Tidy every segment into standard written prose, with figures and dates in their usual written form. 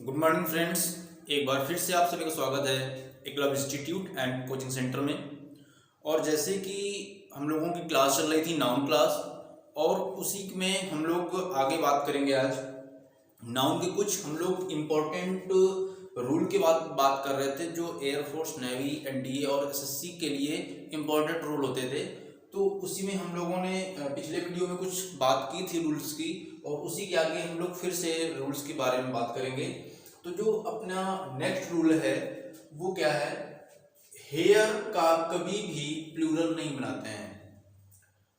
Good morning friends. एक बार फिर से आप सभी का स्वागत है Eklavya institute and coaching centre में। और जैसे कि हम लोगों की क्लास चल रही थी नाउन क्लास, और उसी में हम लोग आगे बात करेंगे आज नाउन के कुछ हम लोग इम्पोर्टेंट रूल के बात कर रहे थे जो एयरफोर्स, नेवी, एनडीए और एसएससी के लिए इम्पोर्टेंट रूल होते थे। तो उसी में हम लोगों ने पिछले वीडियो में कुछ बात की थी रूल्स की, और उसी के आगे हम लोग फिर से रूल्स के बारे में बात करेंगे। तो जो अपना नेक्स्ट रूल है वो क्या है, हेयर का कभी भी प्लूरल नहीं बनाते हैं।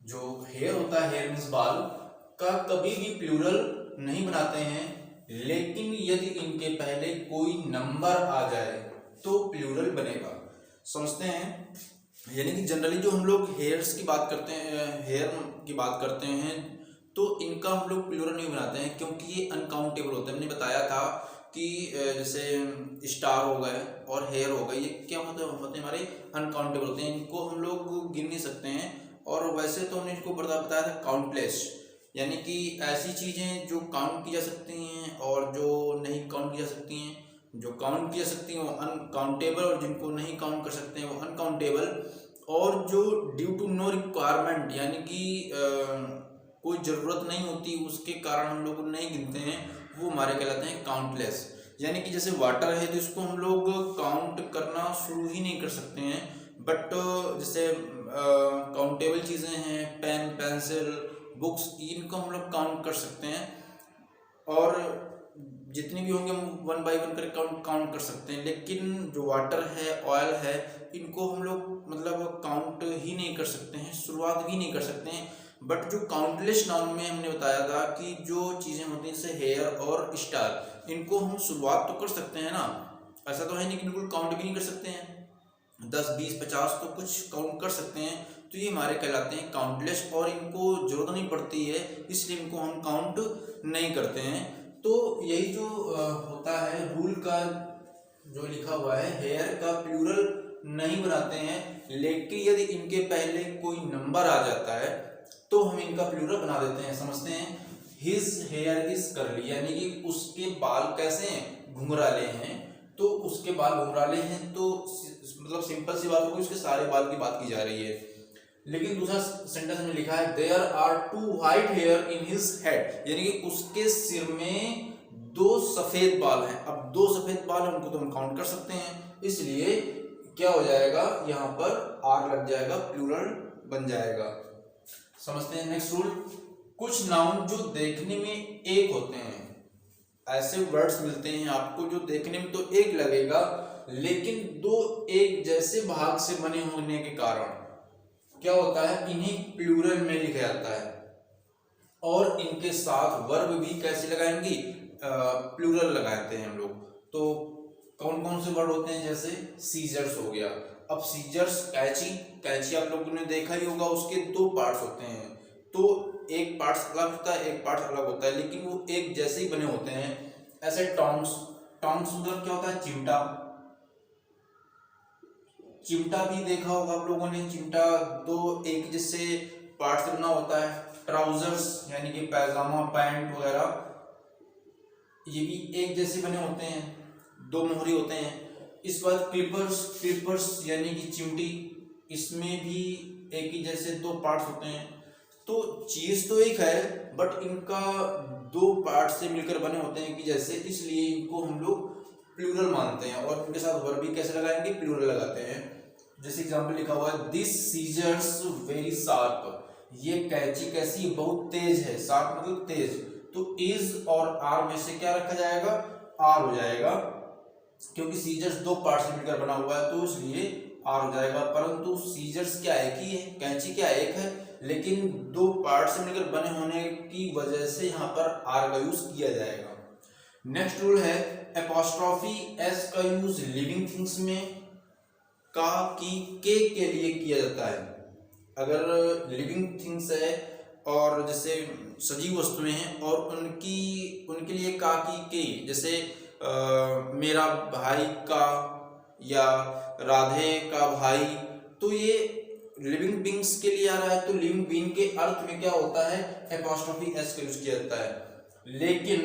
जो हेयर होता है, हेयर मीन्स बाल का कभी भी प्लूरल नहीं बनाते हैं, लेकिन यदि इनके पहले कोई नंबर आ जाए तो प्लूरल बनेगा। समझते हैं, यानी कि जनरली जो हम लोग हेयर्स की बात करते हैं, हेयर की बात करते हैं, तो इनका हम लोग प्लूरल नहीं बनाते हैं क्योंकि ये अनकाउंटेबल होते हैं। हमने बताया था कि जैसे स्टार हो गए और हेयर हो गए, ये क्या होते हैं हमारे अनकाउंटेबल होते हैं, इनको हम लोग गिन नहीं सकते हैं। और वैसे तो हमने इसको बताया था काउंटलेस, यानी कि ऐसी चीज़ें जो काउंट की जा सकती हैं और जो नहीं काउंट की जा सकती हैं। जो काउंट की जा सकती हैं वो अनकाउंटेबल, और जिनको नहीं काउंट कर सकते हैं वो अनकाउंटेबल। और जो ड्यू टू नो रिक्वायरमेंट, यानी कि कोई ज़रूरत नहीं होती उसके कारण हम लोग नहीं गिनते हैं, वो हमारे कहलाते हैं काउंटलेस। यानी कि जैसे वाटर है तो इसको हम लोग काउंट करना शुरू ही नहीं कर सकते हैं, बट जैसे काउंटेबल चीज़ें हैं, पेन, पेंसिल, बुक्स, इनको हम लोग काउंट कर सकते हैं। और जितनी भी होंगे हम वन बाय वन करके काउंट कर सकते हैं। लेकिन जो वाटर है, ऑयल है, इनको हम लोग मतलब काउंट ही नहीं कर सकते हैं, शुरुआत भी नहीं कर सकते हैं। बट जो काउंटलेस नाउन में हमने बताया था कि जो चीज़ें होती हैं जैसे हेयर और स्टार, इनको हम शुरुआत तो कर सकते हैं ना, ऐसा तो है नहीं कि बिल्कुल काउंट भी नहीं कर सकते हैं। 10, 20, 50 तो कुछ काउंट कर सकते हैं, तो ये हमारे कहलाते हैं काउंटलेस, और इनको जरूरत नहीं पड़ती है इसलिए इनको हम काउंट नहीं करते हैं। तो यही जो होता है रूल का जो लिखा हुआ है, हेयर का प्लूरल नहीं बनाते हैं, लेकिन यदि इनके पहले कोई नंबर आ जाता है तो हम इनका प्लूरल बना देते हैं। समझते हैं, हिज हेयर इज कर्ली, यानी कि उसके बाल कैसे हैं, घुंघराले हैं। तो उसके बाल घुंघराले हैं तो मतलब सिंपल सी बात होगी, उसके सारे बाल की बात की जा रही है। लेकिन दूसरा सेंटेंस में लिखा है there are 2 white hair in his head, यानी कि उसके सिर में 2 सफेद बाल हैं। अब 2 सफेद बाल हैं, उनको तो हम काउंट कर सकते हैं, इसलिए क्या हो जाएगा, यहाँ पर आर लग जाएगा, प्लूरल बन जाएगा। समझते हैं नेक्स्ट रूल। कुछ नाउन जो देखने में एक होते हैं, ऐसे वर्ड्स मिलते हैं आपको जो देखने में तो एक लगेगा, लेकिन 2 एक जैसे भाग से बने होने के कारण क्या होता है, इन्हें प्लूरल में लिखा जाता है। और इनके साथ वर्ब भी कैसे लगाएंगे, प्लूरल लगाते हैं हम लोग। तो कौन कौन से वर्ड होते हैं, जैसे सीजर्स हो गया। अब सीजर्स, कैंची, कैंची आप लोगों ने देखा ही होगा, उसके 2 पार्ट्स होते हैं। तो एक पार्ट अलग होता है, एक पार्ट अलग होता है, लेकिन वो एक जैसे ही बने होते हैं। ऐसे टॉन्ग्स, टॉन्ग्स मतलब क्या होता है, चिमटा। चिमटा भी देखा होगा आप लोगों ने, चिमटा 2 एक जैसे पार्ट से बना होता है। ट्राउजर्स यानी कि पैजामा, पैंट वगैरह, ये भी एक जैसे बने होते हैं, 2 मोहरी होते हैं। इस बाद क्लिपर्स, क्लिपर्स यानी कि चिमटी, इसमें भी एक ही जैसे 2 पार्ट्स होते हैं। तो चीज तो एक है, बट इनका 2 पार्ट से मिलकर बने होते हैं कि जैसे, इसलिए इनको हम लोग प्लूरल मानते हैं। और इनके साथ वर्ब भी कैसे लगाएंगे, प्लूरल लगाते हैं। जैसे एग्जांपल लिखा हुआ है दिस सीजर्स वेरी शार्प, ये कैंची कैसी, बहुत तेज है। शार्प मतलब तेज, तो इज और आर में से क्या रखा जाएगा, आर हो जाएगा, क्योंकि सीजर्स 2 पार्ट से मिलकर बना हुआ है, तो इसलिए आर हो जाएगा। परंतु सीजर्स क्या एक ही है, कैंची क्या एक है, लेकिन 2 पार्ट से मिलकर बने होने की वजह से यहाँ पर आर का यूज किया जाएगा। नेक्स्ट रूल है एपोस्ट्रोफी एस का यूज लिविंग थिंग्स में का की के लिए किया जाता है। अगर लिविंग थिंग्स है और जैसे सजीव वस्तुएं हैं और उनके लिए का की के, जैसे मेरा भाई का या राधे का भाई, तो ये लिविंग बींग्स के लिए आ रहा है। तो लिविंग बींग के अर्थ में क्या होता है, एपोस्ट्रोफी एस का यूज किया जाता है। लेकिन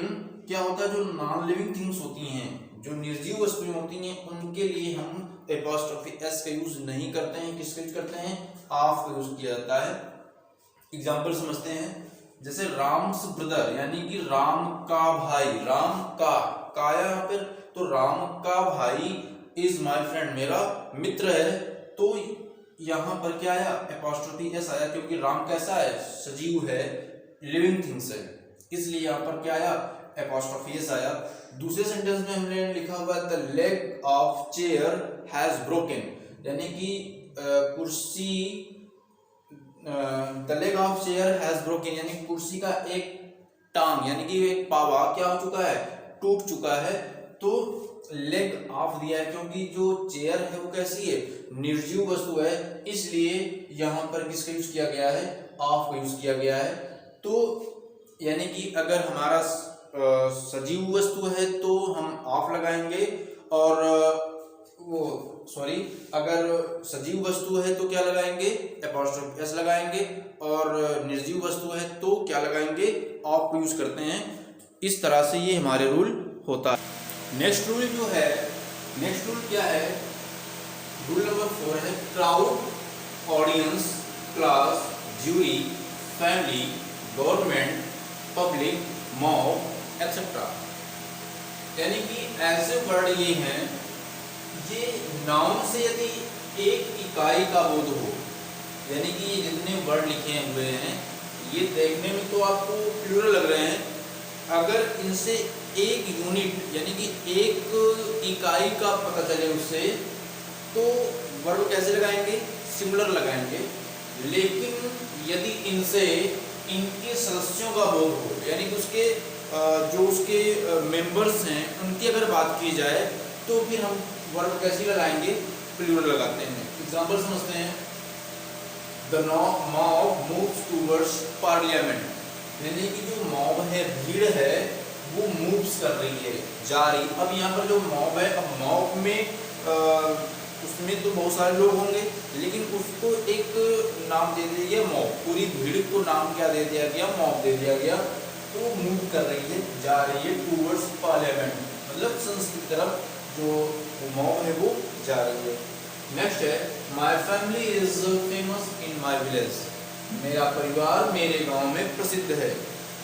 क्या होता है, जो नॉन लिविंग थिंग्स होती हैं, जो निर्जीव वस्तुएं होती हैं, उनके लिए हम एपॉस्ट्रोफी एस का यूज नहीं करते हैं। किसका यूज करते हैं? ऑफ का यूज किया जाता है। एग्जाम्पल समझते हैं, जैसे राम्स ब्रदर यानी कि राम का भाई, राम का यहाँ पर, तो राम का भाई इज माय फ्रेंड, मेरा मित्र है। तो यहाँ पर क्या आया? एपॉस्ट्रोफी एस आया, क्योंकि राम कैसा है? सजीव है, लिविंग थिंग्स है, इसलिए यहाँ पर क्या आया? एपॉस्ट्रोफी एस आया। दूसरे सेंटेंस में हमने लिखा हुआ है the leg of chair has broken, यानी कि कुर्सी, the leg of chair has broken यानी कुर्सी का एक टांग यानी कि एक पावा क्या हो चुका है? टूट चुका है। तो लेग ऑफ दिया है, क्योंकि जो चेयर है वो कैसी है? निर्जीव वस्तु है, इसलिए यहाँ पर किसका यूज किया गया है? ऑफ का यूज किया गया है। तो यानी कि अगर हमारा सजीव वस्तु है तो हम ऑफ लगाएंगे, और अगर सजीव वस्तु है तो क्या लगाएंगे? एपॉस्ट्रोफी एस लगाएंगे, और निर्जीव वस्तु है तो क्या लगाएंगे? ऑफ यूज करते हैं। इस तरह से ये हमारे रूल होता है। नेक्स्ट रूल जो है, नेक्स्ट रूल क्या है? रूल नंबर 4 है crowd, audience, class, jury, family, government, public, mob etcetera. यानी कि ऐसे वर्ड ये हैं, ये नाउन से यदि एक इकाई का बोध हो, यानी कि ये जितने वर्ड लिखे हुए हैं ये देखने में तो आपको प्लूरल लग रहे हैं, अगर इनसे एक यूनिट यानी कि एक इकाई का पता चले उससे, तो वर्ड कैसे लगाएंगे? सिंगुलर लगाएंगे। लेकिन यदि इनसे इनके सदस्यों का बोध हो, यानी कि उसके जो उसके मेंबर्स हैं उनकी अगर बात की जाए, तो फिर हम वर्ड कैसे लगाएंगे? प्लूरल लगाते हैं। एग्जांपल समझते हैं, the mob moves towards parliament, यानी कि जो मॉब है, भीड़ है, वो मूव्स कर रही है, जा रही। अब यहाँ पर जो मॉब है, अब मॉब में उसमें तो बहुत सारे लोग होंगे, लेकिन उसको एक नाम दे दिया गया मॉब, पूरी भीड़ को नाम क्या दे दिया गया? मॉब दे दिया गया। तो वो मूव कर रही है, जा रही है टूवर्ड्स पार्लियामेंट, मतलब संसद की तरफ जो मॉब है वो जा रही है। नेक्स्ट है my family is famous in my village, मेरा परिवार मेरे गांव में प्रसिद्ध है।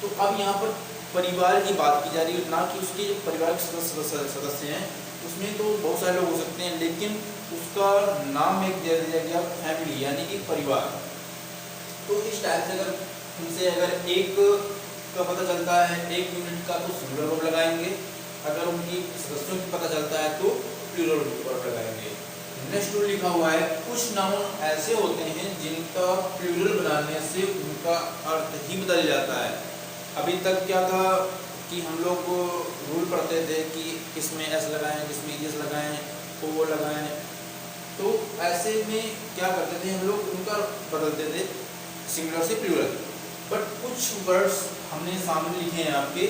तो अब यहाँ पर परिवार की बात की जा रही है, ना कि उसके जो परिवार के सदस्य हैं, उसमें तो बहुत सारे लोग हो सकते हैं, लेकिन उसका नाम एक दे दिया गया फैमिली, यानी कि परिवार। तो इस टाइप से अगर एक का पता चलता है, एक यूनिट का, तो सिंगुलर वर्ब लगाएंगे, अगर उनकी सदस्यों की पता चलता है तो प्लूरल वर्ब लगाएंगे। नेक्स्ट रूल लिखा हुआ है कुछ नाउन ऐसे होते हैं जिनका प्लूरल बनाने से उनका अर्थ ही बदल जाता है। अभी तक क्या था कि हम लोग रूल पढ़ते थे कि किसमें एस लगाएं, किसमें एस लगाएं, ओ लगाएं, तो ऐसे में क्या करते थे हम लोग, उनका बदलते थे सिंगुलर से प्लूरल। बट कुछ वर्ड्स हमने सामने लिखे हैं आपके,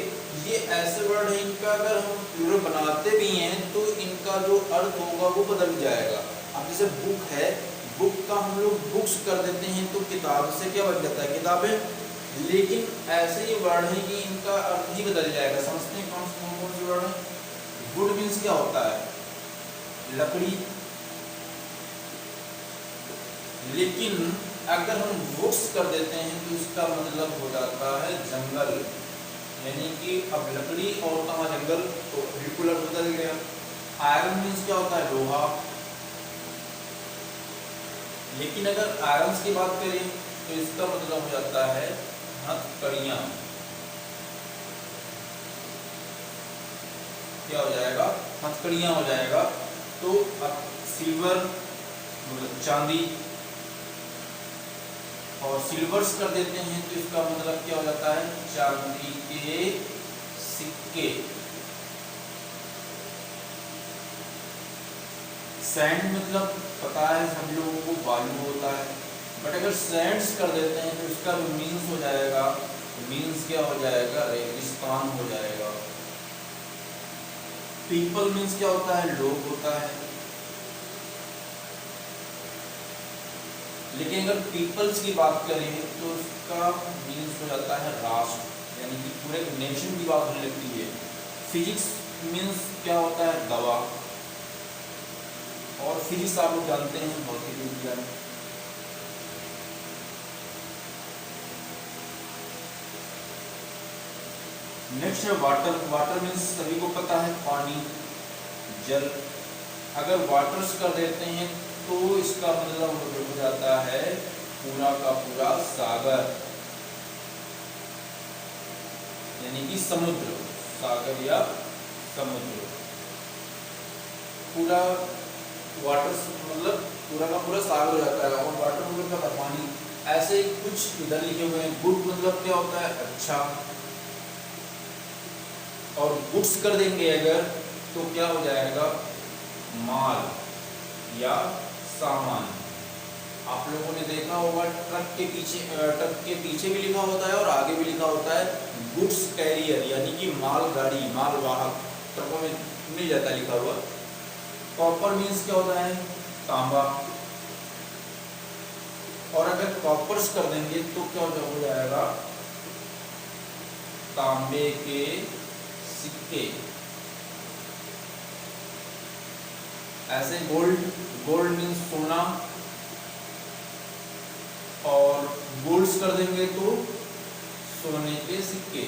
ये ऐसे वर्ड हैं इनका अगर हम प्लूरल बनाते भी हैं तो इनका जो अर्थ होगा वो बदल जाएगा। अब जैसे बुक है, बुक का हम लोग बुक्स कर देते हैं तो किताब से क्या बन जाता है? किताबें। लेकिन ऐसे ये वर्ड हैं कि इनका अर्थ ही बदल जाएगा। समझते हैं कौन से वर्ड हैं? वुड मीन्स क्या होता है? लकड़ी। लेकिन अगर हम वुड्स कर देते हैं तो इसका मतलब हो जाता है जंगल, यानी कि अब लकड़ी और कहाँ जंगल, तो बिल्कुल अर्थ बदल गया। आयरन मीन्स क्या होता है? लोहा। लेकिन अगर आयरन्स की बात करें तो इसका मतलब हो जाता है हथकड़ियाँ। क्या हो जाएगा? हथकड़ियाँ हो जाएगा। तो अब सिल्वर मतलब चांदी, और सिल्वर्स कर देते हैं तो इसका मतलब क्या हो जाता है? चांदी के सिक्के। सैंड मतलब पता है हम लोगों को बालू होता है, बट अगर सैंड्स कर देते हैं तो इसका जो मीन्स हो जाएगा, मीन्स क्या हो जाएगा? रेगिस्तान हो जाएगा। पीपल मीन्स क्या होता है? लोग होता है। लेकिन अगर पीपल्स की बात करें तो उसका मीन्स हो जाता है राष्ट्र, यानी कि पूरे नेशन की बात होने लगती है। फिजिक्स मीन्स क्या होता है, दवा, और फिजिक्स आप लोग जानते हैं भौतिक विज्ञान। नेक्स्ट है वाटर। वाटर मीन्स सभी को पता है पानी, जल। अगर वाटर्स कर देते हैं तो इसका मतलब हो जाता है पूरा का पूरा सागर, यानी कि समुद्र, सागर या समुद्र। पूरा वाटर मतलब पूरा का पूरा सागर हो जाता है। और वाटर मतलब क्या होता है, पानी। ऐसे कुछ इधर लिखे हुए हैं। गुड मतलब क्या होता है, अच्छा। और गुड्स कर देंगे अगर तो क्या हो जाएगा, माल या सामान। आप लोगों ने देखा होगा ट्रक के पीछे भी लिखा होता है और आगे भी लिखा होता है गुड्स कैरियर, यानी कि माल गाड़ी, माल वाहक, ट्रकों में मिल जाता है लिखा हुआ। कॉपर मीन्स क्या होता है, तांबा। और अगर कॉपर्स कर देंगे तो क्या हो जाएगा, तांबे के सिक्के। ऐसे गोल्ड मीन्स सोना, और गोल्ड्स कर देंगे तो सोने के सिक्के।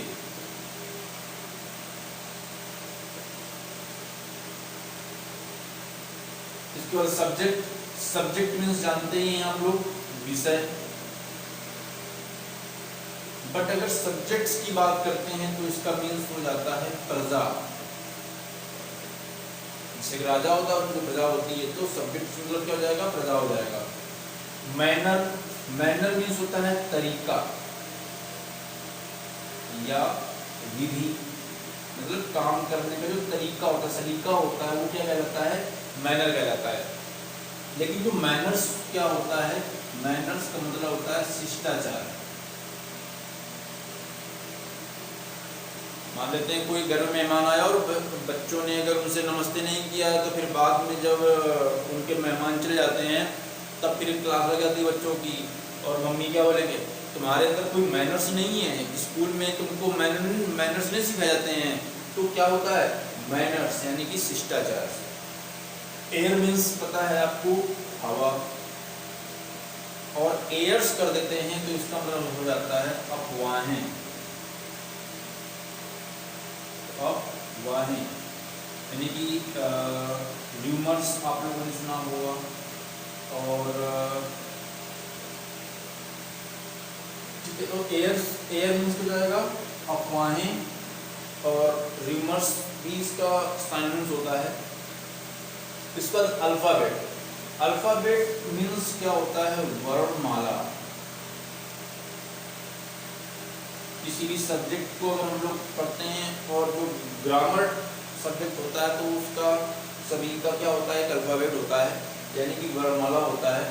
इसके बाद सब्जेक्ट मीन्स जानते ही हैं आप लोग, विषय। बट अगर सब्जेक्ट्स की बात करते हैं तो इसका मीन्स हो जाता है प्रजा। जैसे राजा होता है उनकी प्रजा होती है, तो सब्जेक्ट मतलब क्या हो जाएगा, प्रजा हो जाएगा। मैनर मीन्स होता है तरीका या विधि, मतलब काम करने का जो तरीका होता है, सलीका होता है, वो क्या कहलाता है, मैनर कहलाता है। लेकिन जो मैनर्स क्या होता है, मैनर्स का मतलब होता है शिष्टाचार। मान लेते हैं कोई घर में मेहमान आया और बच्चों ने अगर उनसे नमस्ते नहीं किया तो फिर बाद में जब उनके मेहमान चले जाते हैं तब फिर क्लास लग जाती है बच्चों की, और मम्मी क्या बोलेंगे, तुम्हारे अंदर कोई मैनर्स नहीं है, स्कूल में तुमको मैनर्स नहीं सिखाए जाते हैं। तो क्या होता है, मैनर्स यानी कि शिष्टाचार। एयर मीन्स पता है आपको, हवा, और एयर्स कर देते हैं तो इसका मतलब हो जाता है अफवाहें। अफवाहें यानी कि र्यूमर्स आप लोगों ने सुना होगा। और एयर मीन्स हो जाएगा अफवाहें, और र्यूमर्स भी इसका साइनोनिम्स होता है। इस पर अल्फाबेट मीन्स क्या होता है, वर्णमाला। किसी भी सब्जेक्ट को अगर हम लोग पढ़ते हैं और जो ग्रामर सब्जेक्ट होता है तो उसका सभी का क्या होता है, एक अल्फाबेट होता है, यानी कि वर्णमाला होता है।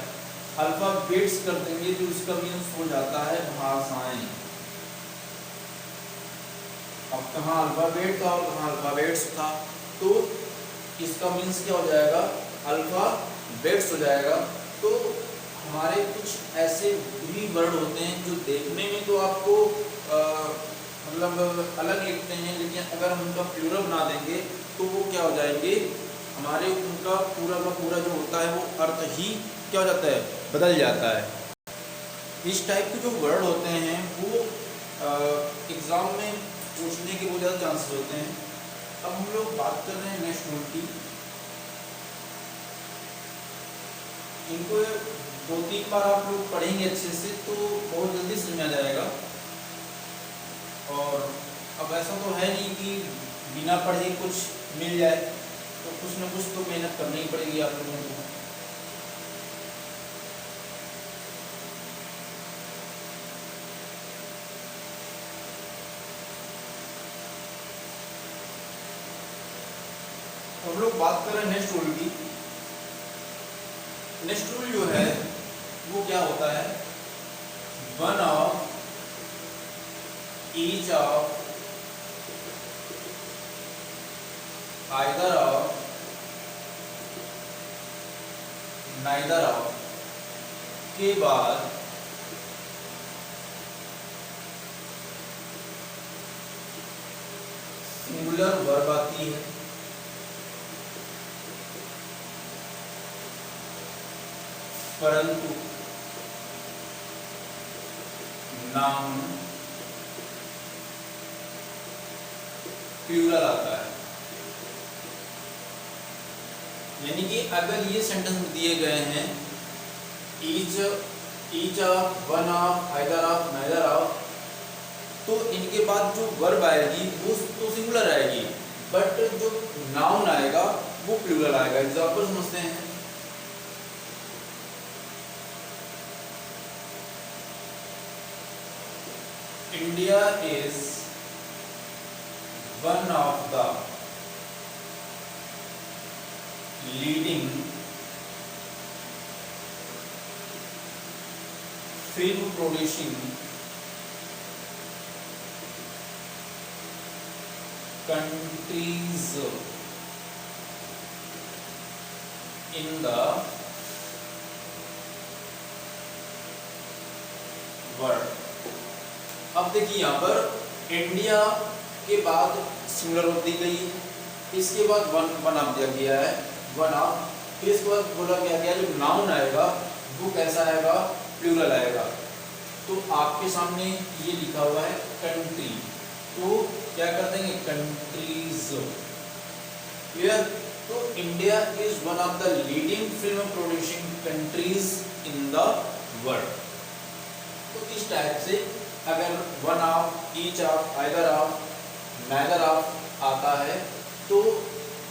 अल्फाबेट्स कर देंगे तो इसका मीन्स हो जाता है भाषाएं। अब कहाँ अल्फाबेट था और कहाँ अल्फाबेट्स था, तो इसका मीन्स क्या हो जाएगा, अल्फाबेट्स हो जाएगा। तो हमारे कुछ ऐसे भी वर्ड होते हैं जो देखने में तो आपको मतलब अलग लिखते हैं, लेकिन अगर हम उनका प्लूरल बना देंगे तो वो क्या हो जाएंगे, हमारे उनका पूरा का पूरा जो होता है वो अर्थ ही क्या हो जाता है, बदल जाता है। इस टाइप के जो वर्ड होते हैं वो एग्ज़ाम में पूछने के बहुत ज़्यादा चांसेस होते हैं। अब हम लोग बात कर रहे हैं नेक्स्ट रूल की। इनको 2-3 बार आप लोग पढ़ेंगे अच्छे से तो बहुत जल्दी समझ आ जाएगा। और अब ऐसा तो है नहीं कि बिना पढ़े कुछ मिल जाए, तो कुछ ना कुछ तो मेहनत करनी ही पड़ेगी आप लोगों को। हम लोग बात कर रहे हैं नेक्स्ट रूल की। नेक्स्ट रूल जो है वो क्या होता है, one of each of either of neither of के बाद सिंगुलर वर्ब आती है, परंतु नाउन प्लूरल आता है। यानी कि अगर ये सेंटेंस दिए गए हैं each of, one of, either of, neither of, तो इनके बाद जो वर्ब आएगी वो तो सिंगुलर आएगी, बट जो नाउन आएगा वो प्लूरल आएगा। एग्जांपल समझते हैं। India is one of the leading film producing countries in the world. अब देखिए यहाँ पर इंडिया के बाद सिंगुलर वर्ब दी गई है, इसके बाद वन ऑफ दिया गया है, वन ऑफ, फिर इसके बाद बोला गया जो नाउन आएगा वो कैसा आएगा, प्लूरल आएगा। तो आपके सामने ये लिखा हुआ है कंट्री, तो क्या कर देंगे कंट्रीज। क्लियर? तो India is one of the leading film producing countries in the world. तो इस टाइप से अगर one of, each of, either of, neither of आता है तो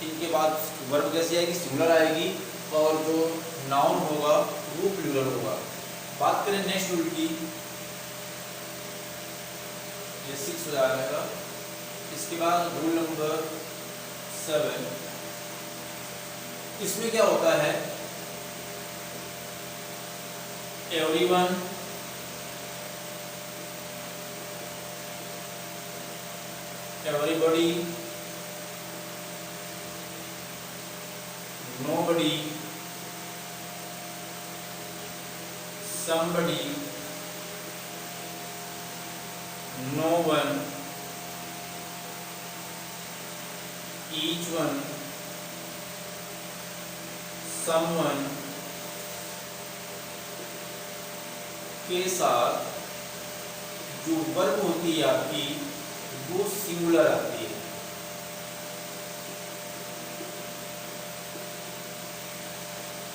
इनके बाद वर्ब कैसी आएगी, सिंगुलर आएगी, और जो नाउन होगा वो प्लूरल होगा। बात करें नेक्स्ट रूल की, ये 6 हो जाएगा। इसके बाद रूल नंबर 7, इसमें क्या होता है, everyone, everybody, nobody, somebody, no one, each one, someone के साथ जो वर्ब होती है आपकी वो सिंगुलर आती है।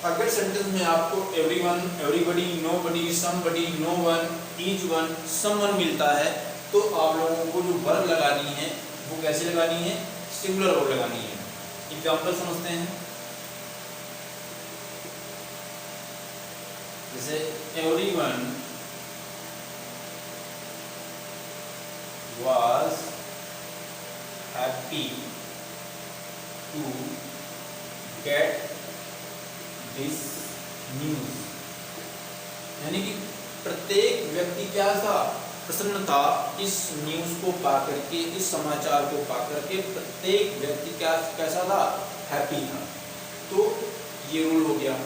अगर सेंटेंस में आपको everyone, everybody, nobody, somebody, no one, each one, someone मिलता है तो आप लोगों को जो वर्ब लगानी है वो कैसे लगानी है, सिंगुलर वर्ब लगानी है। एग्जांपल समझते हैं। जैसे everyone was happy to get this news, यानी कि प्रत्येक व्यक्ति क्या था, प्रसन्न था इस न्यूज को पाकर के, इस समाचार को पाकर के प्रत्येक व्यक्ति क्या कैसा था, हैप्पी था। तो ये रूल हो गया।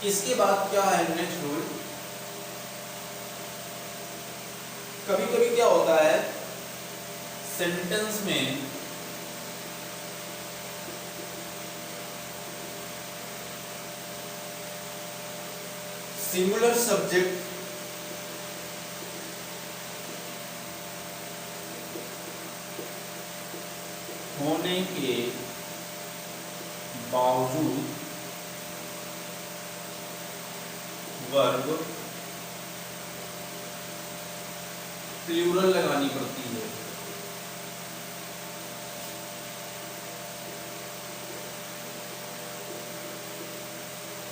इसके बाद क्या है नेक्स्ट रूल, कभी कभी क्या होता है सेंटेंस में सिंगुलर सब्जेक्ट होने के बावजूद वर्ब प्लूरल लगानी पड़ती है।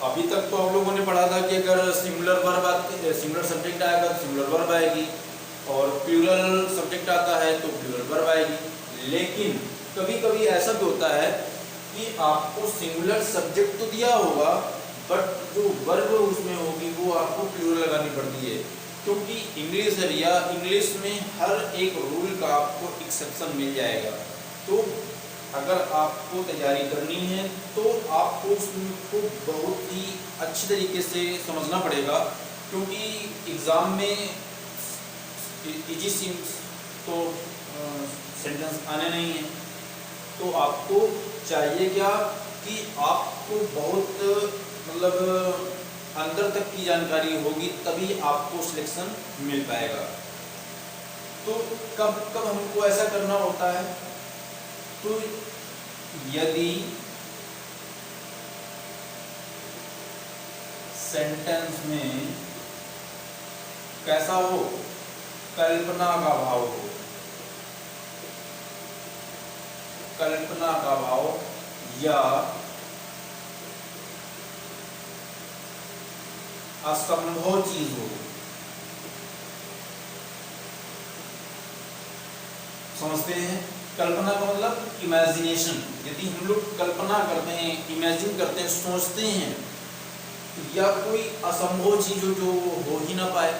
अभी तक तो आप लोगों ने पढ़ा था कि अगर सिंगुलर वर्ब आती, सिंगुलर सब्जेक्ट आएगा तो सिंगुलर वर्ब आएगी, और प्लूरल सब्जेक्ट आता है तो प्लूरल वर्ब आएगी। लेकिन कभी कभी ऐसा भी होता है कि आपको सिंगुलर सब्जेक्ट तो दिया होगा बट जो वर्ब उसमें होगी वो आपको प्लूरल लगानी पड़ती है, क्योंकि इंग्लिश है भैया, इंग्लिश में हर एक रूल का आपको एक्सेप्शन मिल जाएगा। तो अगर आपको तैयारी करनी है तो आपको उसको बहुत ही अच्छी तरीके से समझना पड़ेगा, क्योंकि एग्ज़ाम में इजी सिम्स तो सेंटेंस आने नहीं है, तो आपको चाहिए क्या कि आपको बहुत मतलब अंदर तक की जानकारी होगी, तभी आपको सिलेक्शन मिल पाएगा। तो कब कब हमको ऐसा करना होता है, तो यदि सेंटेंस में कैसा हो, कल्पना का भाव हो, कल्पना का भाव या असंभव चीज हो। समझते हैं? कल्पना का मतलब इमेजिनेशन। यदि हम लोग कल्पना करते हैं, इमेजिन करते हैं, सोचते हैं, या कोई असंभव चीज जो हो ही ना पाए,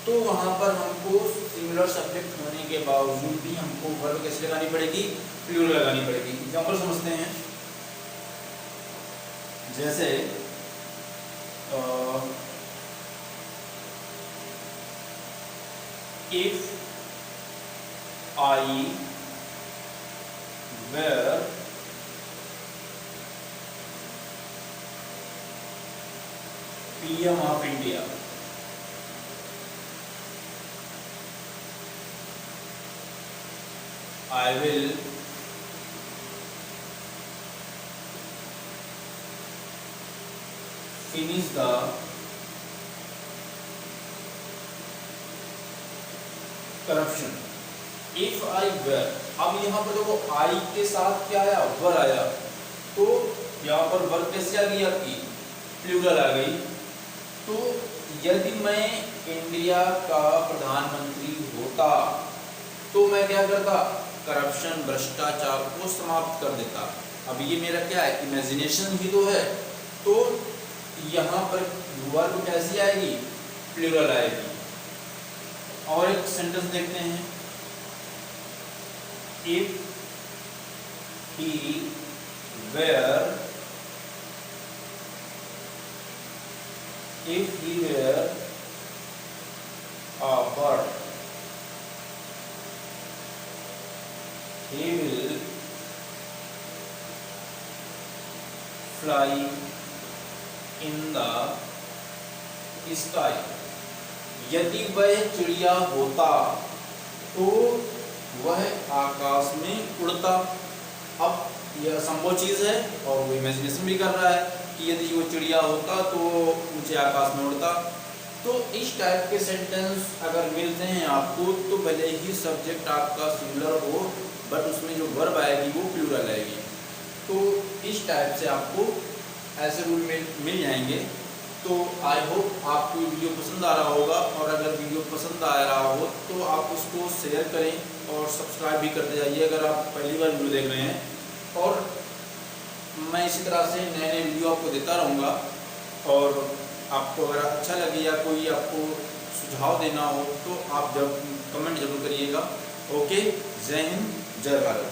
तो वहां पर हमको सिमिलर सब्जेक्ट होने के बावजूद भी हमको वर्ब कैसे लगानी पड़ेगी, प्लूरल लगानी पड़ेगी। एग्जाम्पल समझते हैं, जैसे if I were PM of India, I will finish the corruption. If I were, अब यहाँ पर देखो आई के साथ क्या आया, वर आया, तो यहाँ पर वर कैसे आ गई, आपकी प्लूरल आ गई। तो यदि मैं इंडिया का प्रधानमंत्री होता तो मैं क्या करता, करप्शन, भ्रष्टाचार को समाप्त कर देता। अब ये मेरा क्या है, इमेजिनेशन ही तो है। तो यहाँ पर वर्ब कैसी आएगी, प्लूरल आएगी। और एक सेंटेंस देखते हैं, if he were, if he were a bird, he will fly in the sky। यदि वह चिड़िया होता तो वह आकाश में उड़ता। अब यह संभव चीज है और वो इमेजिनेशन भी कर रहा है कि यदि वो चिड़िया होता तो ऊंचे आकाश में उड़ता। तो इस टाइप के सेंटेंस अगर मिलते हैं आपको, तो भले ही सब्जेक्ट आपका सिमिलर हो, बट उसमें जो वर्ब आएगी वो प्लूरल आएगी। तो इस टाइप से आपको ऐसे रूल मिल जाएंगे। तो आई होप आपको वीडियो पसंद आ रहा होगा, और अगर वीडियो पसंद आ रहा हो तो आप उसको शेयर करें और सब्सक्राइब भी करते जाइए अगर आप पहली बार वीडियो देख रहे हैं। और मैं इसी तरह से नए नए वीडियो आपको देता रहूँगा, और आपको अगर अच्छा लगे या कोई आपको सुझाव देना हो तो आप जब कमेंट जरूर करिएगा। ओके, जय हिंद, जय भारत।